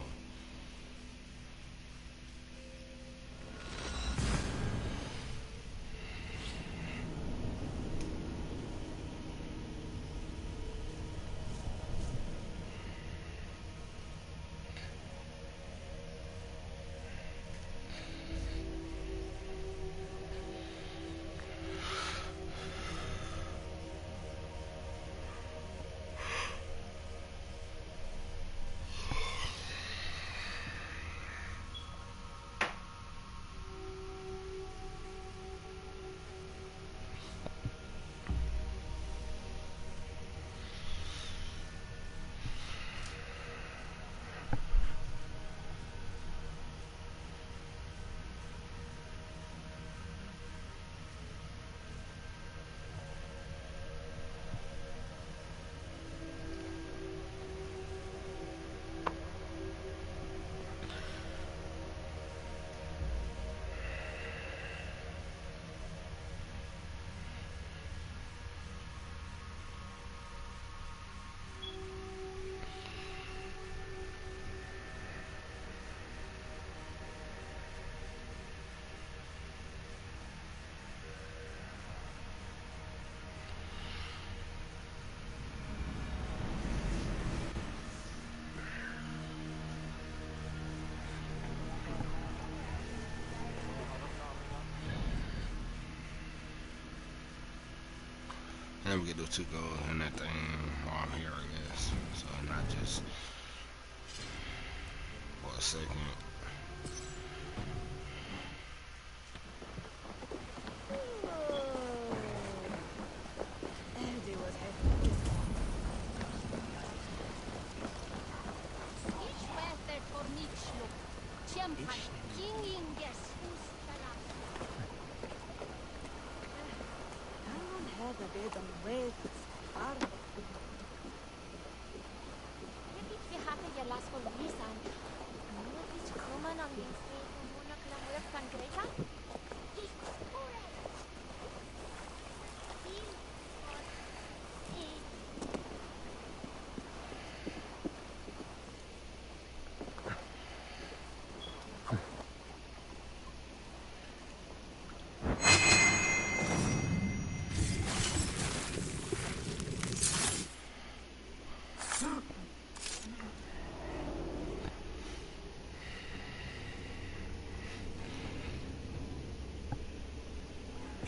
get those 2 goals in that thing while I'm here, I guess. So not just for a second.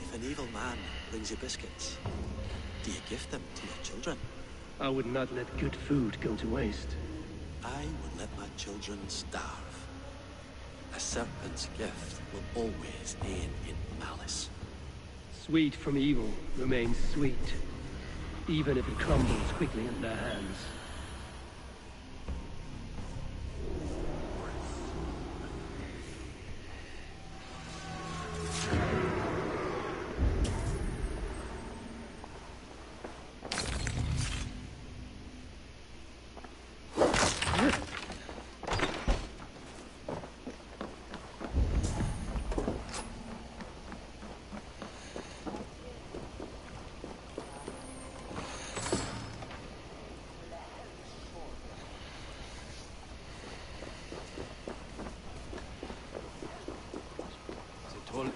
If an evil man brings you biscuits, do you give them to your children? I would not let good food go to waste. I would let my children starve. A serpent's gift will always end in malice. Sweet from evil remains sweet, even if it crumbles quickly in their hands.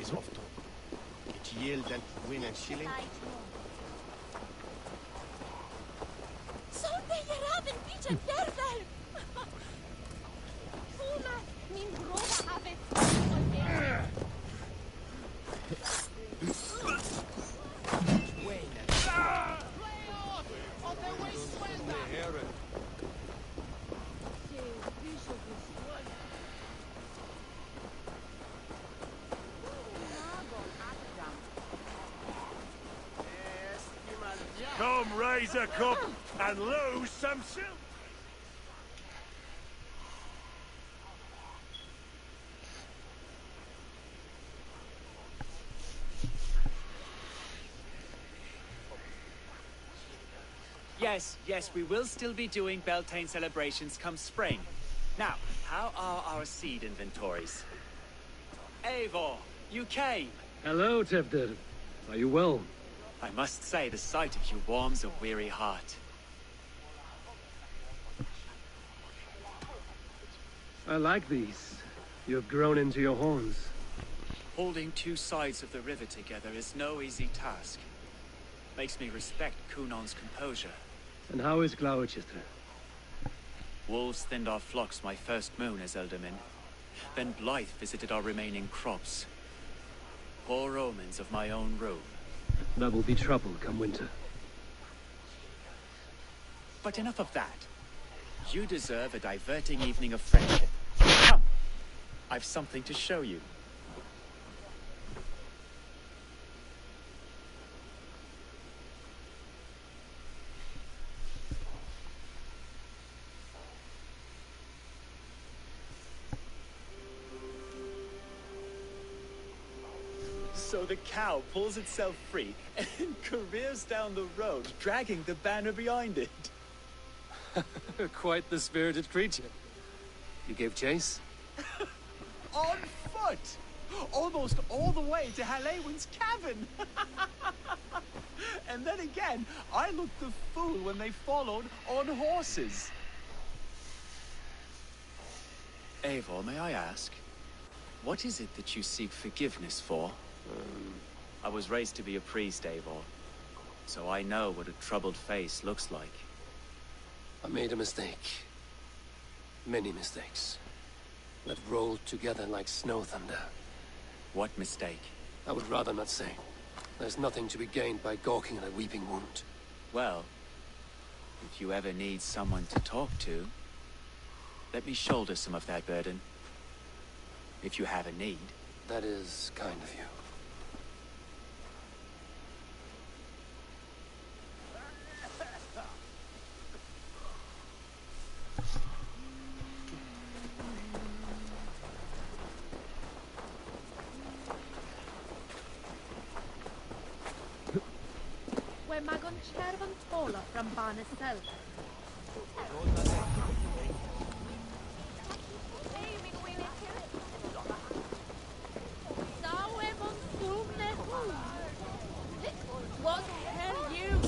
Is off top. It yield and win and shilling. Sonde geraden bitte Berder! Fula, min brova habet. Come, raise a cup and lose some silk. Yes, we will still be doing Beltane celebrations come spring. Now, how are our seed inventories? Eivor, you came! Hello, Tevder. Are you well? I must say, the sight of you warms a weary heart. I like these. You have grown into your horns. Holding 2 sides of the river together is no easy task. Makes me respect Cunon's composure. And how is Gloucester? Wolves thinned our flocks my first moon as Elderman. Then Blythe visited our remaining crops. Poor omens of my own room. That will be trouble come winter. But enough of that. You deserve a diverting evening of friendship. Come! I've something to show you. So the cow pulls itself free and careers down the road, dragging the banner behind it. Quite the spirited creature. You gave chase? On foot! Almost all the way to Halewin's cabin! And then again, I looked the fool when they followed on horses. Eivor, may I ask, what is it that you seek forgiveness for? I was raised to be a priest, Eivor, so I know what a troubled face looks like. I made a mistake. Many mistakes. That rolled together like snow thunder. What mistake? I would rather not say. There's nothing to be gained by gawking at a weeping wound. Well, if you ever need someone to talk to, let me shoulder some of that burden. If you have a need. That is kind of you. We mag an chervan tola from Banisel. What hell you?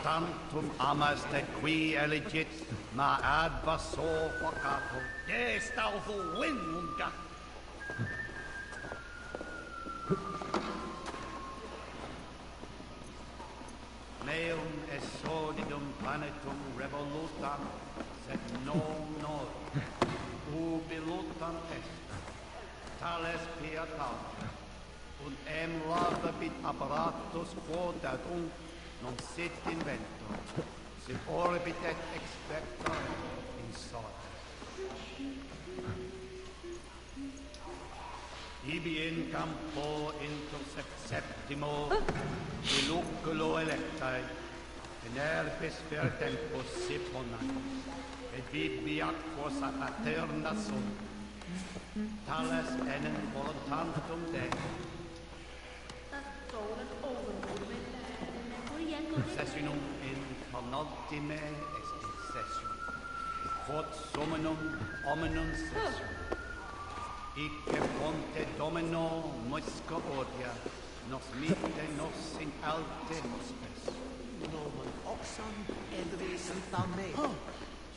Tantum amas te qui elegit, ma advaso vocato, des tauvo winunga. Meum esodidum planetum revolutam, sed non nor, ubi lutam est, tales pietate, und labit apparatus quotatum, non sit invento, sit orbitet expector in sorte. Ibi in campo interceptimo, iluculo electae, in herbis per tempus siponai, et bibi aquos a paterna sunt, tales enem voluntantum Dei. Sessionum in penultime est in session. Quod summinum hominum session. Icce ponte domino musca odia, nos mite nos in alte hospes. Nomen oxam edris santa me,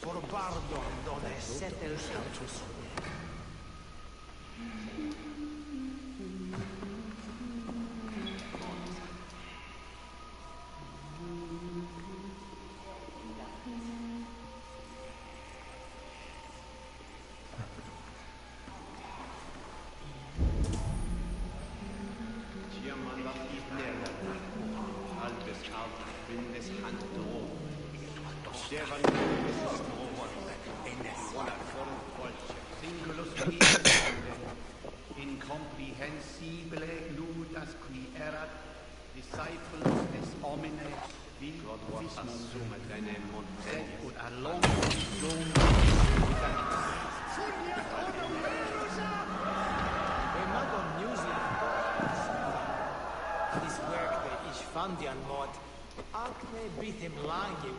for bardon non setel saltus. Incomprehensibile ludas qui erat disciples es homine vivismus sed ut a longum This work that ich fand an Mord, acne bit him lange